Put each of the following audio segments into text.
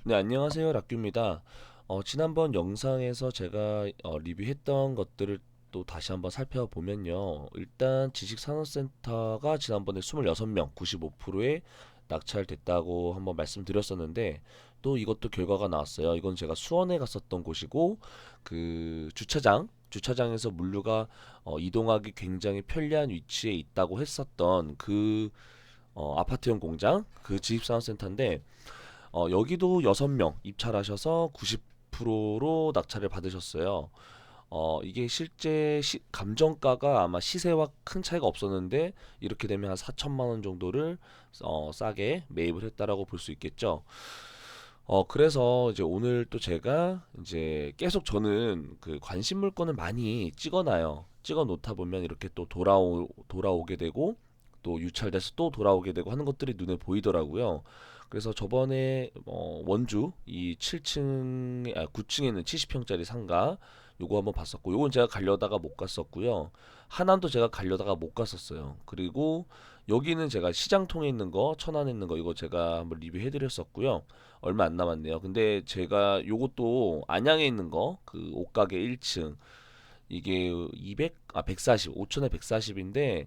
네, 안녕하세요. 락규입니다. 지난번 영상에서 제가 리뷰했던 것들을 또 다시 한번 살펴보면요. 일단 지식산업센터가 지난번에 26명, 95%에 낙찰됐다고 한번 말씀드렸었는데 또 이것도 결과가 나왔어요. 이건 제가 수원에 갔었던 곳이고 그 주차장에서 물류가 이동하기 굉장히 편리한 위치에 있다고 했었던 그 아파트형 공장, 그 지식산업센터인데 여기도 6명 입찰하셔서 90%로 낙찰을 받으셨어요. 이게 실제 감정가가 아마 시세와 큰 차이가 없었는데 이렇게 되면 한 4천만 원 정도를 싸게 매입을 했다라고 볼 수 있겠죠. 그래서 이제 오늘 또 제가 이제 계속 저는 그 관심 물건을 많이 찍어놔요. 찍어 놓다 보면 이렇게 또 돌아오게 되고 또 유찰돼서 또 돌아오게 되고 하는 것들이 눈에 보이더라고요. 그래서 저번에 원주 이 9층에 있는 70평짜리 상가 요거 한번 봤었고 요건 제가 가려다가 못 갔었고요. 하남도 제가 가려다가 못 갔었어요. 그리고 여기는 제가 시장통에 있는 거, 천안에 있는 거 이거 제가 한번 리뷰해 드렸었고요. 얼마 안 남았네요. 근데 제가 요것도 안양에 있는 거, 그 옷가게 1층 이게 140, 5천에 140인데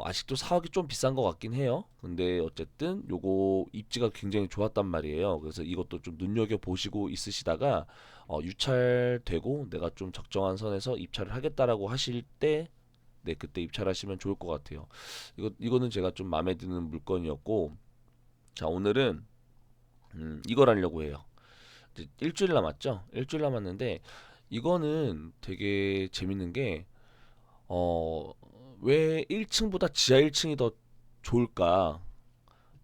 아직도 사기 좀 비싼 것 같긴 해요. 근데 어쨌든 요거 입지가 굉장히 좋았단 말이에요. 그래서 이것도 좀 눈여겨 보시고 있으시다가 유찰되고 내가 좀 적정한 선에서 입찰을 하겠다라고 하실 때 네, 그때 입찰하시면 좋을 것 같아요. 이거는 제가 좀 마음에 드는 물건이었고, 자, 오늘은 이걸 하려고 해요. 이제 일주일 남았죠? 일주일 남았는데 이거는 되게 재밌는 게 왜 1층보다 지하 1층이 더 좋을까?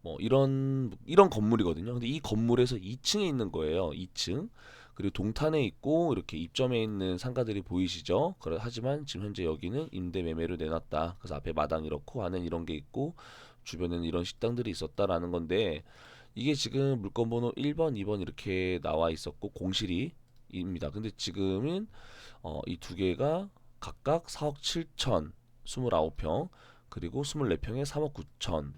뭐 이런 건물이거든요. 근데 이 건물에서 2층에 있는 거예요. 2층. 그리고 동탄에 있고 이렇게 입점해 있는 상가들이 보이시죠? 하지만 지금 현재 여기는 임대 매매로 내놨다. 그래서 앞에 마당 이렇고 안에 이런 게 있고 주변에는 이런 식당들이 있었다라는 건데 이게 지금 물건 번호 1번, 2번 이렇게 나와 있었고 공실이 입니다. 근데 지금은 이 두 개가 각각 4억 7천 29평 그리고 24평에 3억 9천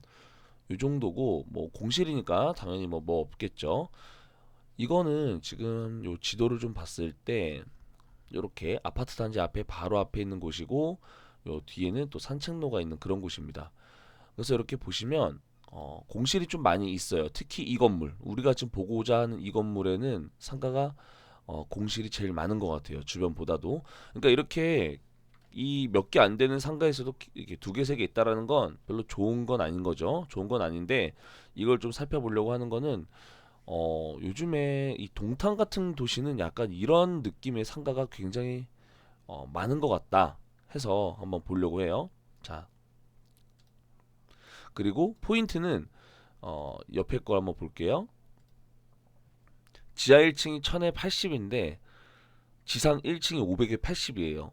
요 정도고 뭐 공실이니까 당연히 뭐 없겠죠. 이거는 지금 요 지도를 좀 봤을 때 요렇게 아파트 단지 앞에 바로 앞에 있는 곳이고 요 뒤에는 또 산책로가 있는 그런 곳입니다. 그래서 이렇게 보시면 공실이 좀 많이 있어요. 특히 이 건물 우리가 지금 보고자 하는 이 건물에는 상가가 공실이 제일 많은 것 같아요. 주변보다도. 그러니까 이렇게 이 몇 개 안 되는 상가에서도 이렇게 두 개, 세 개 있다라는 건 별로 좋은 건 아닌 거죠. 좋은 건 아닌데 이걸 좀 살펴보려고 하는 거는 요즘에 이 동탄 같은 도시는 약간 이런 느낌의 상가가 굉장히 많은 것 같다 해서 한번 보려고 해요. 자, 그리고 포인트는 옆에 거 한번 볼게요. 지하 1층이 1000에 80인데 지상 1층이 500에 80이에요.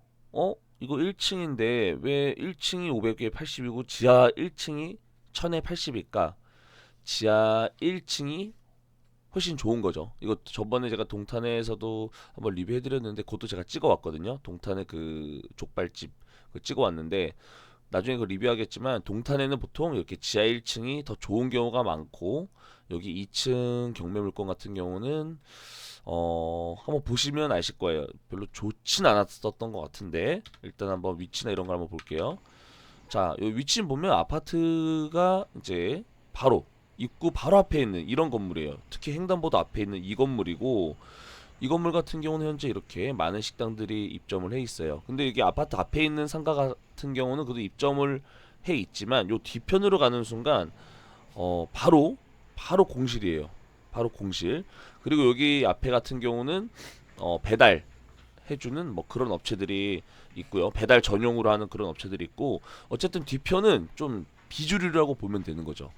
이거 1층인데 왜 1층이 500에 80이고 지하 1층이 1000에 80일까? 지하 1층이 훨씬 좋은 거죠. 이거 저번에 제가 동탄에서도 한번 리뷰해드렸는데 그것도 제가 찍어왔거든요. 동탄의 그 족발집 찍어왔는데 나중에 그 리뷰하겠지만 동탄에는 보통 이렇게 지하 1층이 더 좋은 경우가 많고 여기 2층 경매 물건 같은 경우는 한번 보시면 아실 거예요. 별로 좋진 않았었던 것 같은데 일단 한번 위치나 이런 걸 한번 볼게요. 자, 요 위치 보면 아파트가 이제 바로 입구 바로 앞에 있는 이런 건물이에요. 특히 횡단보도 앞에 있는 이 건물이고 이 건물 같은 경우는 현재 이렇게 많은 식당들이 입점을 해 있어요. 근데 이게 아파트 앞에 있는 상가 같은 경우는 그래도 입점을 해 있지만 요 뒤편으로 가는 순간 바로 공실이에요. 바로 공실. 그리고 여기 앞에 같은 경우는 배달 해주는 뭐 그런 업체들이 있고요. 배달 전용으로 하는 그런 업체들이 있고 어쨌든 뒤편은 좀 비주류라고 보면 되는 거죠.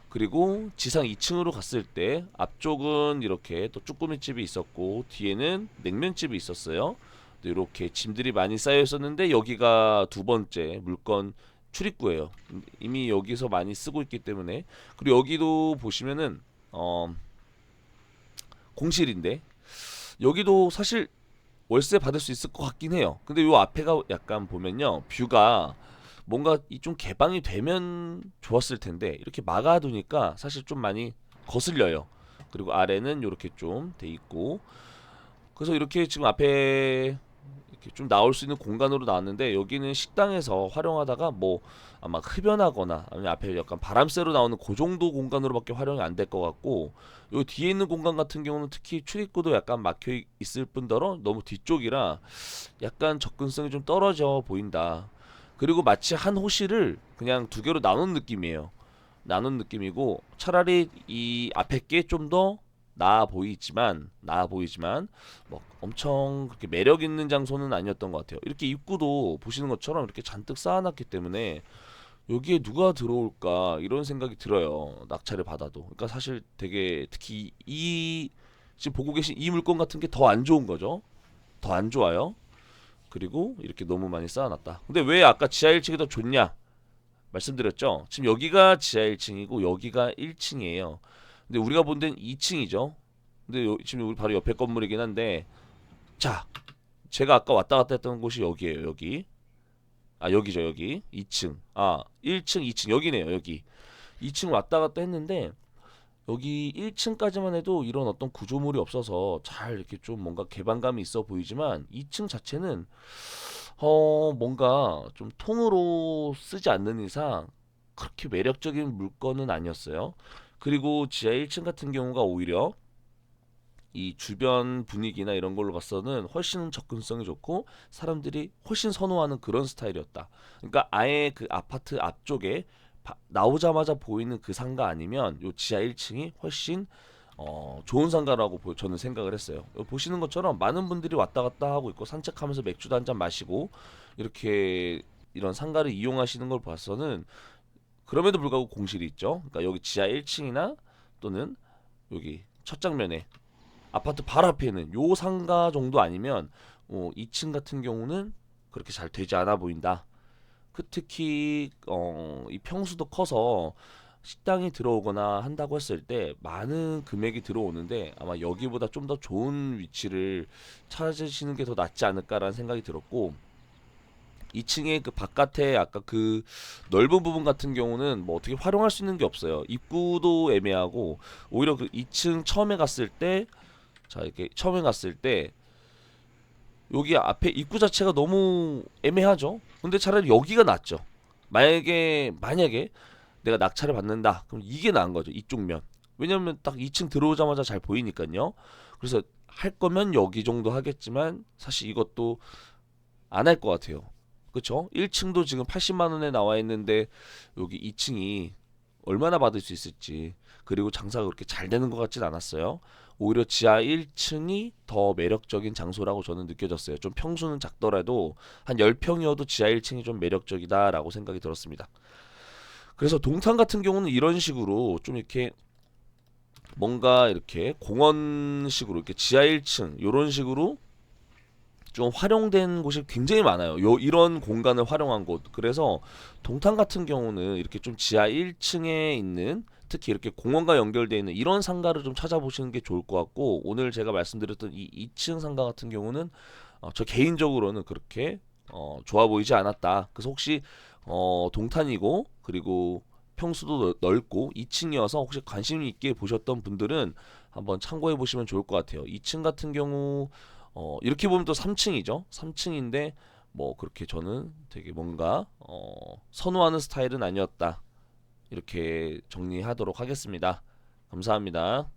그리고 지상 2층으로 갔을 때 앞쪽은 이렇게 또 쭈꾸미집이 있었고 뒤에는 냉면집이 있었어요. 이렇게 짐들이 많이 쌓여 있었는데 여기가 두 번째 물건 출입구예요. 이미 여기서 많이 쓰고 있기 때문에 그리고 여기도 보시면은 어, 공실인데 여기도 사실 월세 받을 수 있을 것 같긴 해요. 근데 요 앞에가 약간 보면요 뷰가 뭔가 이 좀 개방이 되면 좋았을 텐데 이렇게 막아두니까 사실 좀 많이 거슬려요. 그리고 아래는 이렇게 좀 돼 있고, 그래서 이렇게 지금 앞에 이렇게 좀 나올 수 있는 공간으로 나왔는데, 여기는 식당에서 활용하다가 뭐 아마 흡연하거나 아니면 앞에 약간 바람 쐬러 나오는 그 정도 공간으로밖에 활용이 안 될 것 같고, 요 뒤에 있는 공간 같은 경우는 특히 출입구도 약간 막혀 있을 뿐더러 너무 뒤쪽이라 약간 접근성이 좀 떨어져 보인다. 그리고 마치 한 호실을 그냥 두 개로 나눈 느낌이에요. 나눈 느낌이고, 차라리 이 앞에 게 좀 더 나아 보이지만 뭐 엄청 그렇게 매력 있는 장소는 아니었던 것 같아요. 이렇게 입구도 보시는 것처럼 이렇게 잔뜩 쌓아놨기 때문에 여기에 누가 들어올까 이런 생각이 들어요. 낙찰을 받아도. 그러니까 사실 되게 특히 이 지금 보고 계신 이 물건 같은 게 더 안 좋은 거죠. 더 안 좋아요. 그리고 이렇게 너무 많이 쌓아놨다. 근데 왜 아까 지하 1층이 더 좋냐? 말씀드렸죠. 지금 여기가 지하 1층이고 여기가 1층이에요. 근데 우리가 본 데는 2층이죠. 근데 지금 우리 바로 옆에 건물이긴 한데, 자, 제가 아까 왔다 갔다 했던 곳이 여기예요. 여기. 아, 여기죠. 여기. 2층. 아, 1층, 2층. 여기네요. 여기. 2층 왔다 갔다 했는데 여기 1층까지만 해도 이런 어떤 구조물이 없어서 잘 이렇게 좀 뭔가 개방감이 있어 보이지만, 2층 자체는 뭔가 좀 통으로 쓰지 않는 이상 그렇게 매력적인 물건은 아니었어요. 그리고 지하 1층 같은 경우가 오히려 이 주변 분위기나 이런 걸로 봐서는 훨씬 접근성이 좋고 사람들이 훨씬 선호하는 그런 스타일이었다. 그러니까 아예 그 아파트 앞쪽에 나오자마자 보이는 그 상가 아니면 요 지하 1층이 훨씬 좋은 상가라고 저는 생각을 했어요. 보시는 것처럼 많은 분들이 왔다 갔다 하고 있고 산책하면서 맥주도 한 잔 마시고 이렇게 이런 상가를 이용하시는 걸 봐서는, 그럼에도 불구하고 공실이 있죠. 그러니까 여기 지하 1층이나 또는 여기 첫 장면에 아파트 바로 앞에 있는 요 상가 정도 아니면 2층 같은 경우는 그렇게 잘 되지 않아 보인다. 특히 이 평수도 커서 식당이 들어오거나 한다고 했을 때 많은 금액이 들어오는데, 아마 여기보다 좀 더 좋은 위치를 찾으시는 게 더 낫지 않을까라는 생각이 들었고, 2층에 그 바깥에 아까 그 넓은 부분 같은 경우는 뭐 어떻게 활용할 수 있는 게 없어요. 입구도 애매하고, 오히려 그 2층 처음에 갔을 때, 자 이렇게 처음에 갔을 때 여기 앞에 입구 자체가 너무 애매하죠. 근데 차라리 여기가 낫죠. 만약에 내가 낙찰을 받는다, 그럼 이게 나은 거죠. 이쪽 면. 왜냐면 딱 2층 들어오자마자 잘 보이니까요. 그래서 할 거면 여기 정도 하겠지만 사실 이것도 안 할 것 같아요. 그쵸? 1층도 지금 80만 원에 나와 있는데 여기 2층이 얼마나 받을 수 있을지, 그리고 장사가 그렇게 잘 되는 것 같진 않았어요. 오히려 지하 1층이 더 매력적인 장소라고 저는 느껴졌어요. 좀 평수는 작더라도 한 10평이어도 지하 1층이 좀 매력적이다라고 생각이 들었습니다. 그래서 동탄 같은 경우는 이런 식으로 좀 이렇게 뭔가 이렇게 공원식으로 이렇게 지하 1층 이런 식으로 좀 활용된 곳이 굉장히 많아요. 이런 공간을 활용한 곳. 그래서 동탄 같은 경우는 이렇게 좀 지하 1층에 있는, 특히 이렇게 공원과 연결되어 있는 이런 상가를 좀 찾아보시는 게 좋을 것 같고, 오늘 제가 말씀드렸던 이 2층 상가 같은 경우는 저 개인적으로는 그렇게 좋아 보이지 않았다. 그래서 혹시 동탄이고 그리고 평수도 넓고 2층이어서 혹시 관심 있게 보셨던 분들은 한번 참고해 보시면 좋을 것 같아요. 2층 같은 경우 이렇게 보면 또 3층이죠. 3층인데 뭐 그렇게 저는 되게 뭔가 선호하는 스타일은 아니었다. 이렇게 정리하도록 하겠습니다. 감사합니다.